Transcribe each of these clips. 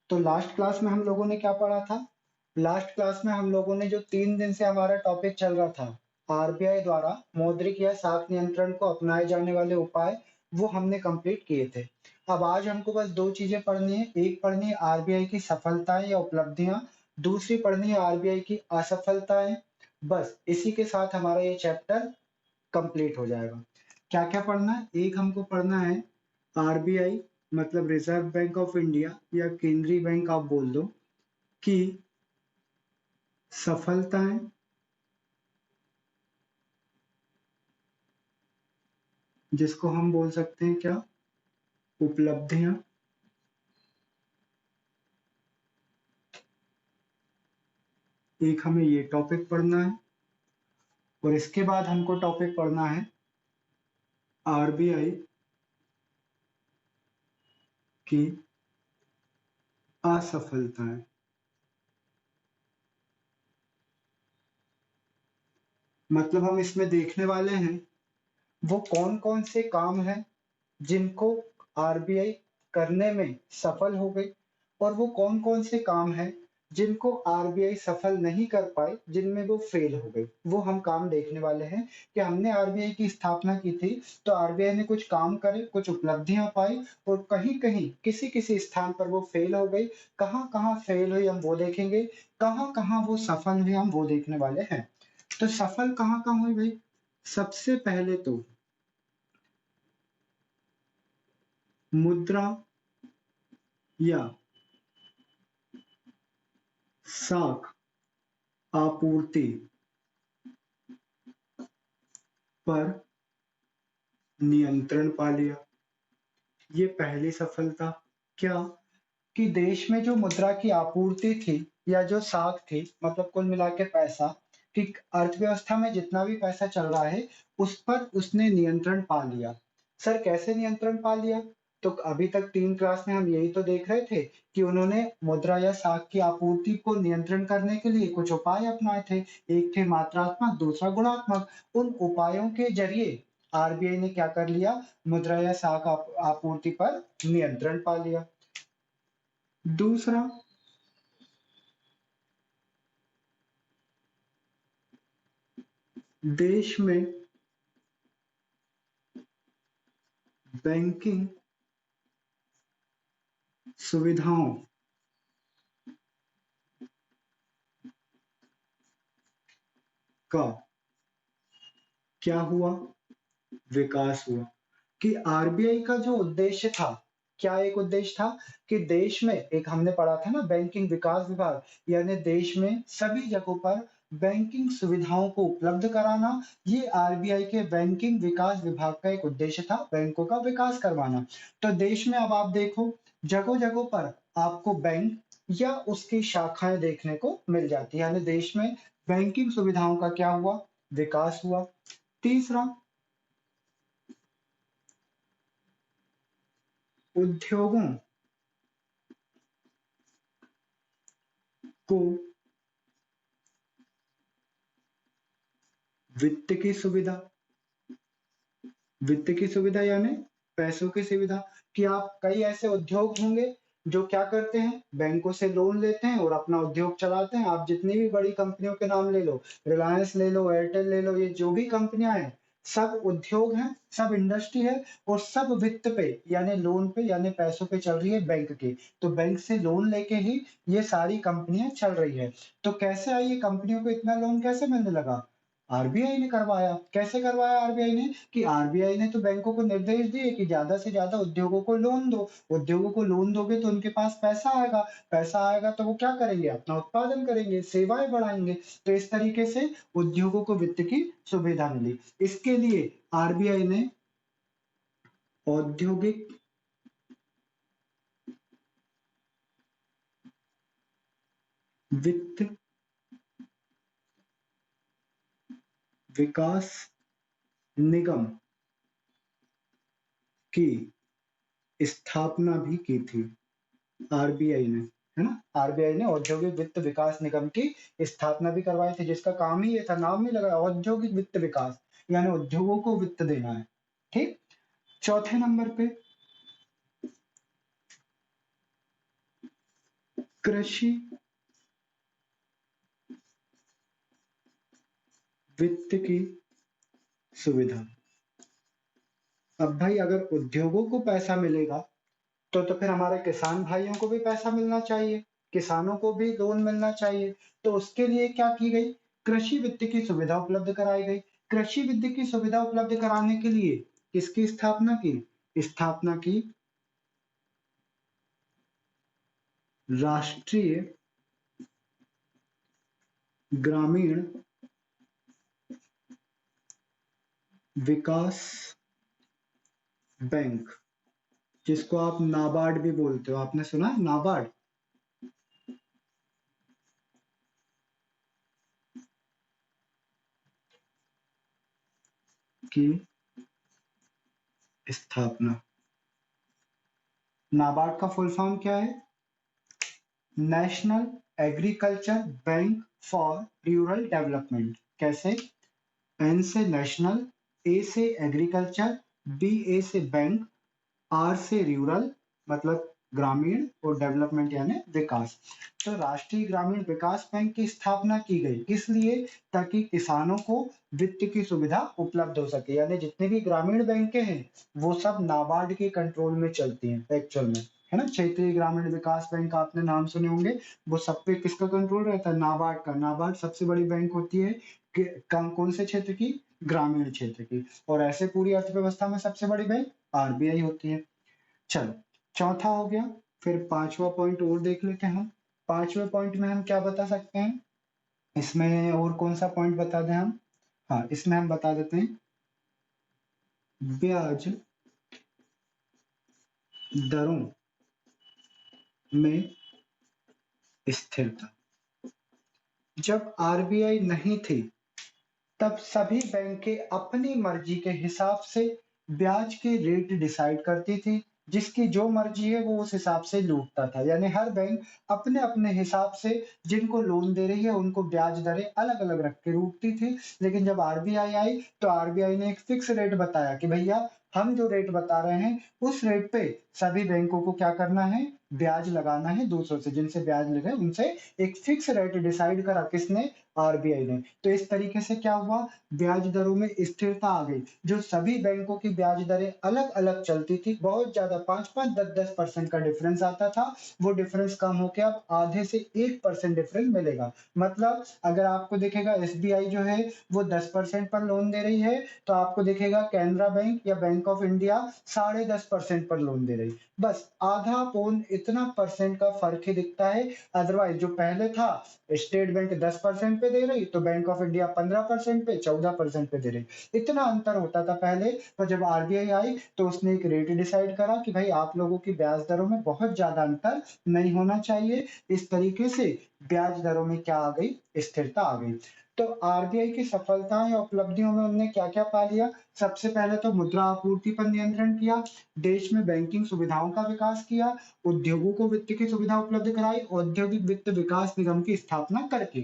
तो last class में हम लोगों ने क्या पढ़ा था? लास्ट क्लास में हम लोगों ने जो 3 दिन से हमारा टॉपिक चल रहा था, आरबीआई द्वारा मौद्रिक या साख नियंत्रण को अपनाए जाने वाले उपाय, वो हमने कंप्लीट किए थे। अब आज हमको बस 2 चीजें पढ़नी है। एक पढ़नी है आरबीआई की सफलताएं या उपलब्धियां, दूसरी पढ़नी है आरबीआई की असफलताएं। बस इसी के साथ हमारा ये चैप्टर कंप्लीट हो जाएगा। क्या-क्या पढ़ना है? एक हमको पढ़ना है आरबीआई मतलब रिजर्व बैंक ऑफ इंडिया या केंद्रीय बैंक आप बोल दो की सफलताएं जिसको हम बोल सकते हैं क्या? उपलब्धियां। एक हमें ये टॉपिक पढ़ना है और इसके बाद हमको टॉपिक पढ़ना है आरबीआई की असफलताएं। मतलब हम इसमें देखने वाले हैं वो कौन-कौन से काम हैं जिनको आरबीआई करने में सफल हो गई और वो कौन-कौन से काम हैं जिनको आरबीआई सफल नहीं कर पाई, जिनमें वो फेल हो गई। वो हम काम देखने वाले हैं कि हमने आरबीआई की स्थापना की थी, तो आरबीआई ने कुछ काम करे, कुछ उपलब्धियां पाई और कहीं-कहीं, किसी-किसी स्थान पर वो फेल हो गई। कहाँ-कहाँ फेल हुई हम वो देखेंगे, कहाँ-कहाँ वो सफल हुई हम वो देखने वाले हैं। तो सफल कहाँ-कहाँ हुई भाई? सबसे पहले तो मुद्रा या साख आपूर्ति पर नियंत्रण पा लिया। ये पहली सफलता। क्या? कि देश में जो मुद्रा की आपूर्ति थी या जो साख थी, मतलब कुल मिला के पैसा, कि अर्थव्यवस्था में जितना भी पैसा चल रहा है उस पर उसने नियंत्रण पा लिया। सर कैसे नियंत्रण पा लिया? तो अभी तक 3 क्लास में हम यही तो देख रहे थे कि उन्होंने मुद्रा या साख की आपूर्ति को नियंत्रण करने के लिए कुछ उपाय अपनाए थे। एक थे मात्रात्मक, दूसरा गुणात्मक। उन उपायों के जरिए आरबीआई ने क्या कर लिया? मुद्रा या साख आपूर्ति पर नियंत्रण पा लिया। दूसरा, देश में बैंकिंग सुविधाओं का क्या हुआ? विकास हुआ। कि आरबीआई का जो उद्देश्य था, क्या एक उद्देश्य था कि देश में, एक हमने पढ़ा था ना बैंकिंग विकास विभाग, यानी देश में सभी जगहों पर बैंकिंग सुविधाओं को उपलब्ध कराना, ये आरबीआई के बैंकिंग विकास विभाग का एक उद्देश्य था, बैंकों का विकास करवाना। तो देश में अब आप देखो जगह-जगह पर आपको बैंक या उसकी शाखाएं देखने को मिल जाती है, यानी देश में बैंकिंग सुविधाओं का क्या हुआ? विकास हुआ। तीसरा, उद्योगों को वित्त की सुविधा, वित्त की सुविधा यानी पैसों की सुविधा। कि आप कई ऐसे उद्योग होंगे जो क्या करते हैं, बैंकों से लोन लेते हैं और अपना उद्योग चलाते हैं। आप जितनी भी बड़ी कंपनियों के नाम ले लो, रिलायंस ले लो, एयरटेल ले लो, ये जो भी कंपनियां हैं, सब उद्योग हैं, सब इंडस्ट्री है और सब वित्त पे यानी लोन पे यानी पैसों पे चल रही है बैंक के। तो बैंक से लोन लेके ही ये सारी कंपनियां चल रही है। तो कैसे आई ये कंपनियों को इतना लोन कैसे मिलने लगा? आरबीआई ने करवाया। कैसे करवाया आरबीआई ने? कि आरबीआई ने तो बैंकों को निर्देश दिए कि ज्यादा से ज्यादा उद्योगों को लोन दो। उद्योगों को लोन दोगे तो उनके पास पैसा आएगा। पैसा आएगा तो वो क्या करेंगे? अपना उत्पादन करेंगे, सेवाएं बढ़ाएंगे। तो इस तरीके से उद्योगों को वित्त की सुविधा मिली। इसके लिए आरबीआई ने औद्योगिक वित्त विकास निगम की स्थापना भी की थी आरबीआई ने, है ना? आरबीआई ने औद्योगिक वित्त विकास निगम की स्थापना भी करवाई थी, जिसका काम ही ये था, नाम ही लगा औद्योगिक वित्त विकास, यानी उद्योगों को वित्त देना है। ठीक। चौथे नंबर पे कृषि वित्त की सुविधा। अब भाई अगर उद्योगों को पैसा मिलेगा तो फिर हमारे किसान भाइयों को भी पैसा मिलना चाहिए, किसानों को भी लोन मिलना चाहिए। तो उसके लिए क्या की गई, कृषि वित्त की सुविधा उपलब्ध कराई गई। कृषि वित्त की सुविधा उपलब्ध कराने के लिए किसकी स्थापना की, स्थापना की राष्ट्रीय ग्रामीण विकास बैंक, जिसको आप नाबार्ड भी बोलते हो, आपने सुना है नाबार्ड की स्थापना। नाबार्ड का फुल फॉर्म क्या है, national agriculture bank for rural development. कैसे, एन से नेशनल, ए से एग्रीकल्चर, बी ए से बैंक, आर से रूरल मतलब ग्रामीण, और डेवलपमेंट यानी विकास। तो राष्ट्रीय ग्रामीण विकास बैंक की स्थापना की गई किस लिए, ताकि किसानों को वित्त की सुविधा उपलब्ध हो सके। यानी जितने भी ग्रामीण बैंकें हैं वो सब नाबार्ड के कंट्रोल में चलती हैं एक्चुअल में, है ना। क्षेत्रीय ग्रामीण विकास बैंक आपने नाम सुने होंगे, वो सब पे किसका कंट्रोल रहता है, नाबार्ड का। नाबार्ड सबसे बड़ी बैंक होती है कौन से क्षेत्र की, ग्रामीण क्षेत्र की। और ऐसे पूरी अर्थव्यवस्था में सबसे बड़ी बैंक आरबीआई होती है। चलो, चौथा हो गया। फिर पांचवा पॉइंट और देख लेते हैं हम। पांचवें पॉइंट में हम क्या बता सकते हैं, इसमें और कौन सा पॉइंट बता दें हम, हाँ इसमें हम बता देते हैं ब्याज दरों में स्थिरता। जब आरबीआई नहीं थी तब सभी बैंकें अपनी मर्जी के हिसाब से ब्याज के रेट डिसाइड करती थी, जिसकी जो मर्जी है वो उस हिसाब से लूटता था। यानी हर बैंक अपने अपने हिसाब से जिनको लोन दे रही है उनको ब्याज दरें अलग अलग रख के लूटती थी। लेकिन जब आरबीआई आई तो आरबीआई ने एक फिक्स रेट बताया कि भैया हम जो रेट बता रहे हैं उस रेट पे सभी बैंकों को क्या करना है, ब्याज लगाना है। दूसरों से जिनसे ब्याज ले रहे हैं उनसे एक फिक्स रेट डिसाइड करा, किसने, आरबीआई ने। तो इस तरीके से क्या हुआ, ब्याज दरों में स्थिरता आ गई। जो सभी बैंकों की ब्याज दरें अलग अलग चलती थी, बहुत ज्यादा 5-5 10-10% का डिफरेंस आता था, वो डिफरेंस कम होकर अब आधे से 1% डिफरेंस मिलेगा। मतलब अगर आपको दिखेगा एसबीआई जो है वो 10% पर लोन दे रही है, तो आपको दिखेगा कैनरा बैंक या बैंक ऑफ इंडिया 10.5% पर लोन दे रही। बस आधा पौन इतना परसेंट का फर्क ही दिखता है। अदरवाइज जो पहले था, स्टेट बैंक 10% पे दे रही तो बैंक ऑफ इंडिया 15% पे, 14% पे दे रही, इतना अंतर होता था पहले। तो जब आरबीआई आई तो उसने एक रेट डिसाइड करा कि भाई आप लोगों की ब्याज दरों में बहुत ज्यादा अंतर नहीं होना चाहिए। इस तरीके से ब्याज दरों में क्या आ गई, स्थिरता आ गई। तो आरबीआई की सफलताएं या उपलब्धियों में उन्होंने क्या क्या पा लिया, सबसे पहले तो मुद्रा आपूर्ति पर नियंत्रण किया, देश में बैंकिंग सुविधाओं का विकास किया, उद्योगों को वित्त की सुविधा उपलब्ध कराई औद्योगिक वित्त विकास निगम की स्थापना करके,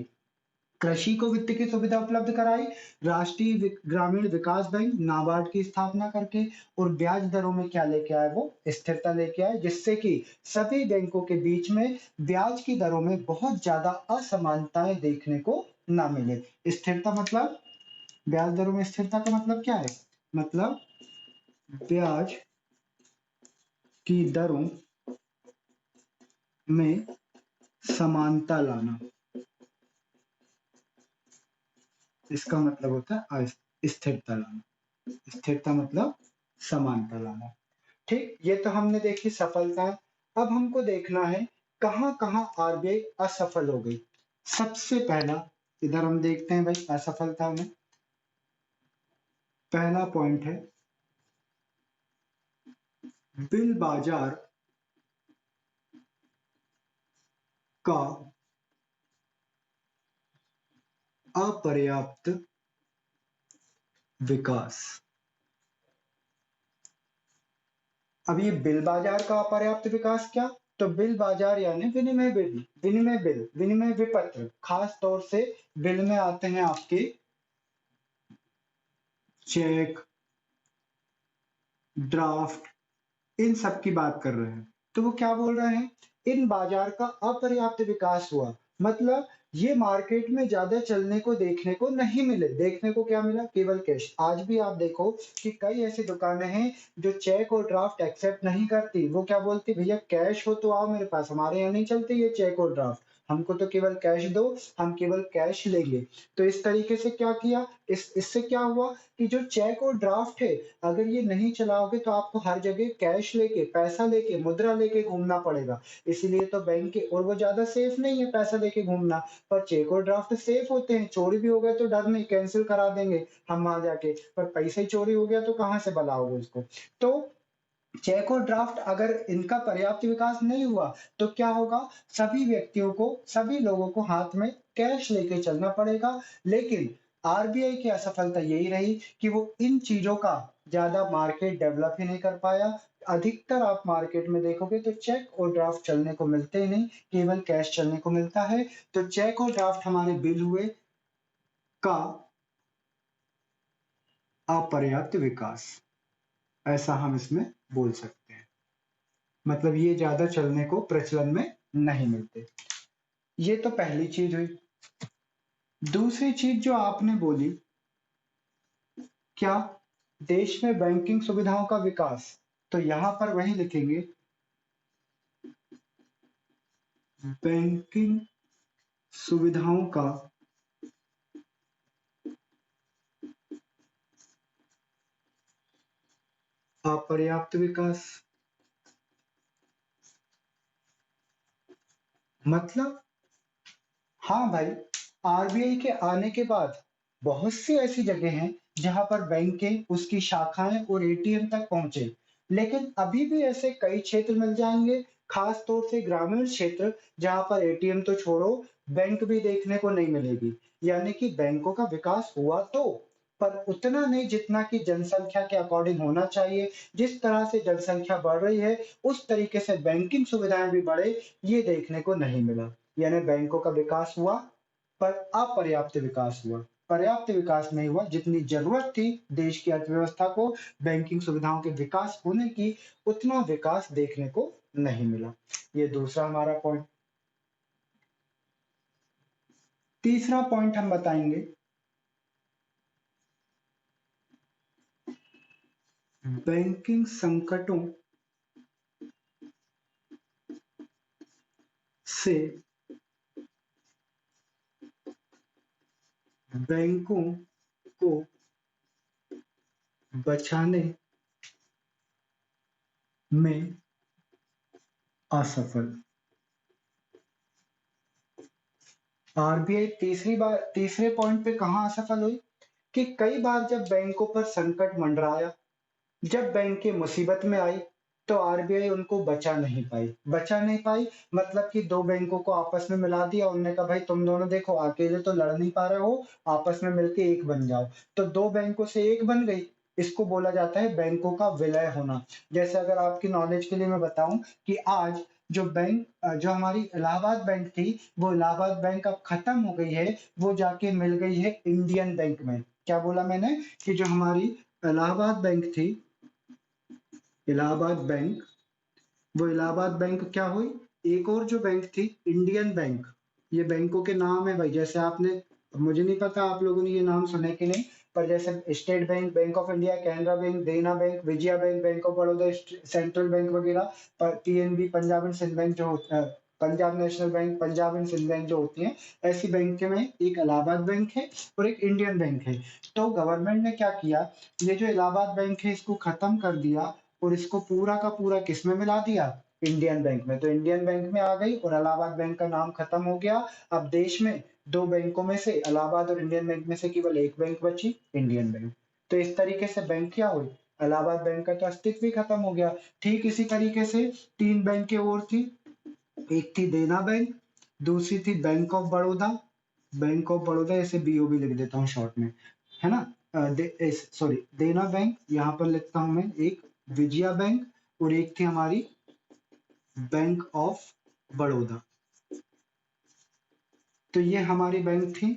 कृषि को वित्त की सुविधा उपलब्ध कराई, राष्ट्रीय ग्रामीण विकास बैंक नाबार्ड की स्थापना करके, और ब्याज दरों में क्या लेके आए, वो स्थिरता लेके आए, जिससे कि सभी बैंकों के बीच में ब्याज की दरों में बहुत ज्यादा असमानताएं देखने को ना मिले। स्थिरता मतलब, ब्याज दरों में स्थिरता का मतलब क्या है, मतलब ब्याज की दरों में समानता लाना, इसका मतलब होता है स्थिरता लाना। स्थिरता मतलब समानता लाना। ठीक, ये तो हमने देखी सफलता। अब हमको देखना है कहां कहां आरबीआई असफल हो गई। सबसे पहला इधर हम देखते हैं भाई असफलता में, पहला पॉइंट है बिल बाजार का अपर्याप्त विकास। अब ये बिल बाजार का अपर्याप्त विकास क्या, तो बिल बाजार यानी विनिमय बिल, विनिमय बिल, विनिमय विपत्र। खास तौर से बिल में आते हैं आपके चेक, ड्राफ्ट, इन सब की बात कर रहे हैं। तो वो क्या बोल रहे हैं इन बाजार का अपर्याप्त विकास हुआ। मतलब ये मार्केट में ज्यादा चलने को देखने को नहीं मिले। देखने को क्या मिला? केवल कैश। आज भी आप देखो कि कई ऐसी दुकानें हैं जो चेक और ड्राफ्ट एक्सेप्ट नहीं करती। वो क्या बोलती, भैया कैश हो तो आओ मेरे पास, हमारे यहाँ नहीं चलते ये चेक और ड्राफ्ट, हमको तो केवल कैश दो, हम केवल कैश लेंगे। तो इस तरीके से क्या किया, इससे क्या हुआ कि जो चेक और ड्राफ्ट है, अगर ये नहीं चलाओगे तो आपको हर जगह कैश लेके, पैसा लेके, मुद्रा लेके घूमना पड़ेगा। इसीलिए तो बैंक के, और वो ज्यादा सेफ नहीं है पैसा लेके घूमना। पर चेक और ड्राफ्ट सेफ होते हैं, चोरी भी हो गया तो डर नहीं, कैंसिल करा देंगे हम वहां जाके। पर पैसा ही चोरी हो गया तो कहां से बलाओगे उसको? तो चेक और ड्राफ्ट अगर इनका पर्याप्त विकास नहीं हुआ तो क्या होगा, सभी व्यक्तियों को, सभी लोगों को हाथ में कैश लेके चलना पड़ेगा। लेकिन आरबीआई की असफलता यही रही कि वो इन चीजों का ज्यादा मार्केट डेवलप ही नहीं कर पाया। अधिकतर आप मार्केट में देखोगे तो चेक और ड्राफ्ट चलने को मिलते ही नहीं, केवल कैश चलने को मिलता है। तो चेक और ड्राफ्ट हमारे बिल हुए का अपर्याप्त विकास, ऐसा हम इसमें बोल सकते हैं। मतलब ये ज्यादा चलने को प्रचलन में नहीं मिलते। ये तो पहली चीज हुई। दूसरी चीज जो आपने बोली, क्या देश में बैंकिंग सुविधाओं का विकास, तो यहां पर वही लिखेंगे, बैंकिंग सुविधाओं का अपर्याप्त विकास। मतलब हाँ भाई, आरबीआई के आने के बाद बहुत सी ऐसी जगह हैं जहां पर बैंकें, उसकी शाखाएं और एटीएम तक पहुंचे। लेकिन अभी भी ऐसे कई क्षेत्र मिल जाएंगे, खास तौर से ग्रामीण क्षेत्र, जहां पर एटीएम तो छोड़ो, बैंक भी देखने को नहीं मिलेगी। यानी कि बैंकों का विकास हुआ तो, पर उतना नहीं जितना कि जनसंख्या के अकॉर्डिंग होना चाहिए। जिस तरह से जनसंख्या बढ़ रही है, उस तरीके से बैंकिंग सुविधाएं भी बढ़े, ये देखने को नहीं मिला। यानी बैंकों का विकास हुआ पर अपर्याप्त विकास हुआ। पर्याप्त विकास नहीं हुआ, जितनी जरूरत थी देश की अर्थव्यवस्था को बैंकिंग सुविधाओं के विकास होने की, उतना विकास देखने को नहीं मिला। ये दूसरा हमारा पॉइंट। तीसरा पॉइंट हम बताएंगे, बैंकिंग संकटों से बैंकों को बचाने में असफल। आरबीआई तीसरे पॉइंट पे कहां असफल हुई, कि कई बार जब बैंकों पर संकट मंडराया, जब बैंकें मुसीबत में आई, तो आरबीआई उनको बचा नहीं पाई। मतलब कि दो बैंकों को आपस में मिला दिया, उन्होंने कहा भाई तुम दोनों देखो अकेले तो लड़ नहीं पा रहे हो, आपस में मिलके एक बन जाओ। तो दो बैंकों से एक बन गई। इसको बोला जाता है बैंकों का विलय होना। जैसे अगर आपकी नॉलेज के लिए मैं बताऊं कि आज जो हमारी इलाहाबाद बैंक थी, वो इलाहाबाद बैंक अब खत्म हो गई है, वो जाके मिल गई है इंडियन बैंक में। क्या बोला मैंने, कि जो हमारी इलाहाबाद बैंक थी, इलाहाबाद बैंक, वो इलाहाबाद बैंक क्या हुई, एक और जो बैंक थी इंडियन बैंक। ये बैंकों के नाम है भाई, जैसे आपने, मुझे नहीं पता आप लोगों ने ये नाम सुने कि नहीं, पर जैसे state bank, bank of India, Canara bank, Dena bank, Vijaya bank, bank of Baroda, central bank वगैरह, PNB, Punjab and Sind bank जो होता है, Punjab national bank, Punjab and Sind bank जो होती हैं, ऐसी बैंक में एक इलाहाबाद बैंक है और एक इंडियन बैंक है। तो गवर्नमेंट ने क्या किया, ये जो इलाहाबाद बैंक है इसको खत्म कर दिया और इसको पूरा का पूरा किस में मिला दिया, इंडियन बैंक में। तो इंडियन बैंक में आ गई और इलाहाबाद बैंक का नाम खत्म हो गया। अब देश में दो बैंकों में से, इलाहाबाद और इंडियन बैंक में से केवल एक बैंक बची, इंडियन बैंक। तो इस तरीके से बैंक क्या हुई, इलाहाबाद बैंक का तो अस्तित्व ही खत्म हो गया। ठीक इसी तरीके से तीन बैंकें और थी, एक थी देना बैंक, दूसरी थी bank of Baroda, bank of Baroda ऐसे बीओबी लिख देता हूँ शॉर्ट में, है ना। सॉरी, देना बैंक, यहाँ पर लिखता हूं मैं एक, विजया बैंक, और एक थी हमारी बैंक ऑफ बड़ौदा। तो ये हमारी बैंक थी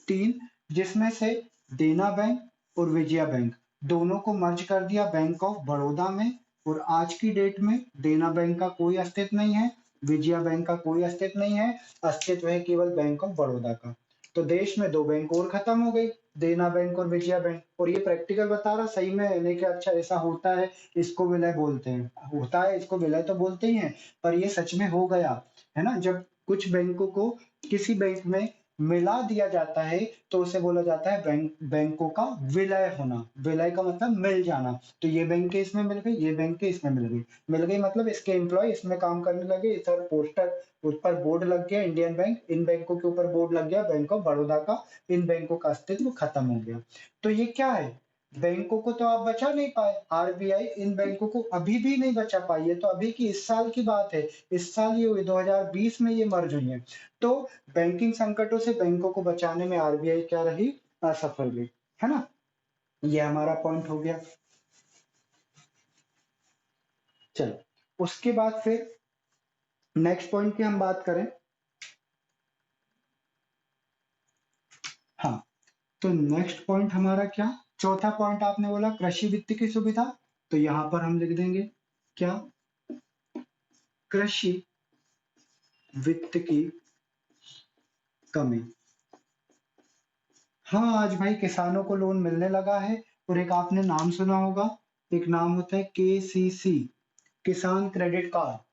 तीन, जिसमें से देना बैंक और विजया बैंक दोनों को मर्ज कर दिया बैंक ऑफ बड़ौदा में। और आज की डेट में देना बैंक का कोई अस्तित्व नहीं है, विजया बैंक का कोई अस्तित्व नहीं है, अस्तित्व है केवल बैंक ऑफ बड़ौदा का। तो देश में 2 बैंक और खत्म हो गई, देना बैंक और विजया बैंक। और ये प्रैक्टिकल बता रहा, सही में नहीं कि अच्छा ऐसा होता है, इसको विलय बोलते हैं, होता है, इसको विलय तो बोलते ही हैं, पर ये सच में हो गया है ना। जब कुछ बैंकों को किसी बैंक में मिला दिया जाता है तो उसे बोला जाता है बैंकों का विलय होना। विलय का मतलब मिल जाना। तो ये बैंक के इसमें मिल गई, ये बैंक के इसमें मिल गई मतलब इसके एम्प्लॉय इसमें काम करने लगे, इधर पोस्टर ऊपर बोर्ड लग गया इंडियन बैंक, इन बैंकों के ऊपर बोर्ड लग गया बैंक ऑफ बड़ौदा का, इन बैंकों का अस्तित्व खत्म हो गया। तो ये क्या है, बैंकों को तो आप बचा नहीं पाए, आरबीआई इन बैंकों को अभी भी नहीं बचा पाई है। तो अभी की इस साल की बात है, इस साल ये हुई 2020 में ये मर्ज हुई है। तो बैंकिंग संकटों से बैंकों को बचाने में आरबीआई क्या रही, असफल रही, है ना। ये हमारा पॉइंट हो गया। चलो उसके बाद फिर नेक्स्ट पॉइंट की हम बात करें। हाँ, तो नेक्स्ट पॉइंट हमारा क्या, चौथा पॉइंट आपने बोला कृषि वित्त की सुविधा। तो यहां पर हम लिख देंगे क्या, कृषि वित्त की कमी। हाँ, आज भाई किसानों को लोन मिलने लगा है। और एक आपने नाम सुना होगा, एक नाम होता है केसीसी, किसान क्रेडिट कार्ड।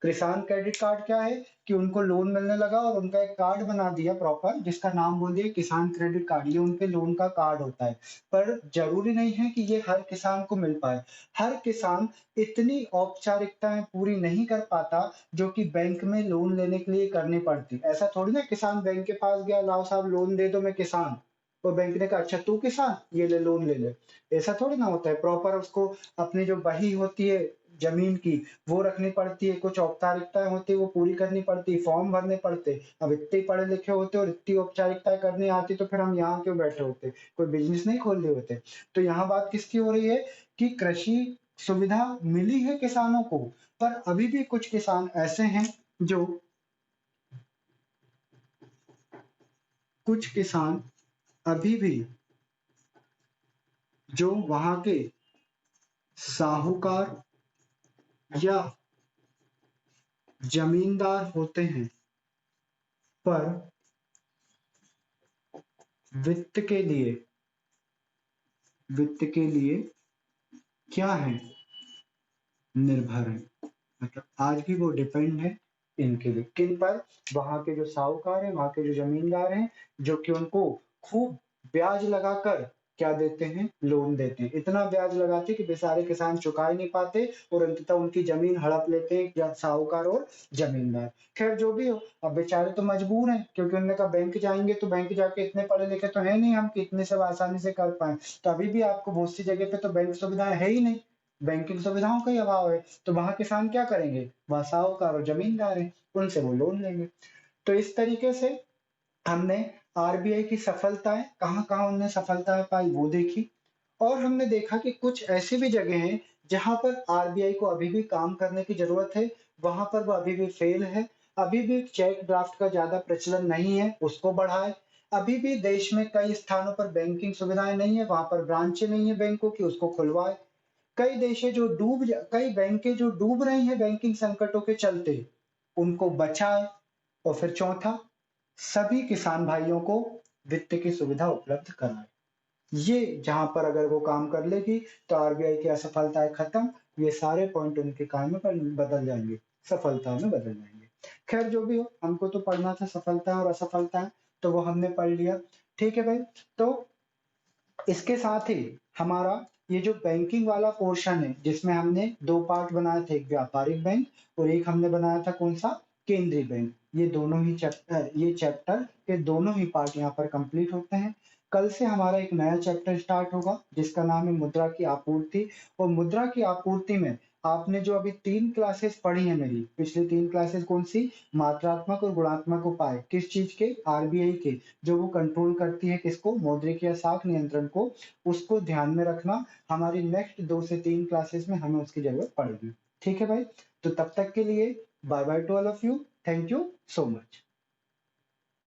किसान क्रेडिट कार्ड क्या है कि उनको लोन मिलने लगा और उनका एक कार्ड बना दिया प्रॉपर, जिसका नाम बोल दिया किसान क्रेडिट कार्ड। ये उनके लोन का कार्ड होता है। पर जरूरी नहीं है कि ये हर किसान को मिल पाए। हर किसान इतनी औपचारिकताएं पूरी नहीं कर पाता जो कि बैंक में लोन लेने के लिए करनी पड़ती। ऐसा थोड़ी ना किसान बैंक के पास गया, लाओ साहब लोन दे दो, मैं किसान, तो बैंक ने कहा अच्छा तू किसान, ये ले लोन ले ले। ऐसा थोड़ी ना होता है। प्रॉपर उसको अपनी जो बही होती है जमीन की वो रखनी पड़ती है, कुछ औपचारिकताएं होती है वो पूरी करनी पड़ती है, फॉर्म भरने पड़ते। अब इतने पढ़े लिखे होते और इतनी औपचारिकताएं करनी आती तो फिर हम यहाँ क्यों बैठे होते, कोई बिजनेस नहीं खोल रहे होते। तो यहाँ बात किसकी हो रही है कि कृषि सुविधा मिली है किसानों को, पर अभी भी कुछ किसान ऐसे हैं जो, कुछ किसान अभी भी जो वहां के साहूकार या जमींदार होते हैं, पर वित्त के लिए, वित्त के लिए क्या है, निर्भर है। मतलब आज भी वो डिपेंड है इनके लिए, किन पर, वहां के जो साहूकार हैं, वहां के जो जमींदार हैं, जो कि उनको खूब ब्याज लगाकर क्या देते हैं, लोन देते हैं। इतना ब्याज लगाते हैं कि बेचारे किसान चुका ही नहीं पाते और अंततः उनकी जमीन हड़प लेते हैं या साहूकार और जमींदार। खैर जो भी हो, अब बेचारे तो मजबूर हैं क्योंकि उन्होंने कहा बैंक जाएंगे, तो बैंक जाके इतने पढ़े लिखे तो है नहीं हम कि इतने सब आसानी से कर पाए। तो अभी भी आपको बहुत सी जगह पे तो बैंक सुविधाएं है ही नहीं, बैंकिंग सुविधाओं का ही अभाव है। तो वहां किसान क्या करेंगे, वहां साहूकार और जमींदार हैं, उनसे वो लोन लेंगे। तो इस तरीके से हमने आरबीआई की सफलताएं, कहाँ कहाँ उन्होंने सफलताएं पाई वो देखी। और हमने देखा कि कुछ ऐसी भी जगह हैं जहां पर आरबीआई को अभी भी काम करने की जरूरत है, वहां पर वो अभी भी फेल है। अभी भी चेक ड्राफ्ट का ज्यादा प्रचलन नहीं है, उसको बढ़ाए। अभी भी देश में कई स्थानों पर बैंकिंग सुविधाएं नहीं है, वहां पर ब्रांचें नहीं है बैंकों की, उसको खुलवाए। कई देशें जो कई बैंकें जो डूब रही हैं बैंकिंग संकटों के चलते, उनको बचाए। और फिर चौथा, सभी किसान भाइयों को वित्त की सुविधा उपलब्ध कराए। ये जहां पर अगर वो काम कर लेगी तो आरबीआई की असफलताएं खत्म, ये सारे पॉइंट उनके काम में बदल जाएंगे, सफलता में बदल जाएंगे। खैर जो भी हो, हमको तो पढ़ना था सफलता और असफलता, तो वो हमने पढ़ लिया। ठीक है भाई। तो इसके साथ ही हमारा ये जो बैंकिंग वाला पोर्शन है, जिसमें हमने दो पार्ट बनाए थे, एक व्यापारिक बैंक और एक हमने बनाया था कौन सा, केंद्रीय बैंक। ये दोनों ही चैप्टर, ये चैप्टर के दोनों ही पार्ट यहाँ पर कंप्लीट होते हैं। कल से हमारा एक नया चैप्टर स्टार्ट होगा जिसका नाम है मुद्रा की आपूर्ति। और मुद्रा की आपूर्ति में आपने जो अभी 3 क्लासेस पढ़ी है मेरी, पिछली 3 क्लासेस कौन सी, मात्रात्मक और गुणात्मक उपाय, किस चीज के, आरबीआई के, जो वो कंट्रोल करती है किसको, मौद्रिक या साख नियंत्रण को, उसको ध्यान में रखना। हमारी नेक्स्ट 2 से 3 क्लासेस में हमें उसकी जरूरत पड़ेगी। ठीक है भाई। तो तब तक के लिए bye bye to all of you, thank you so much.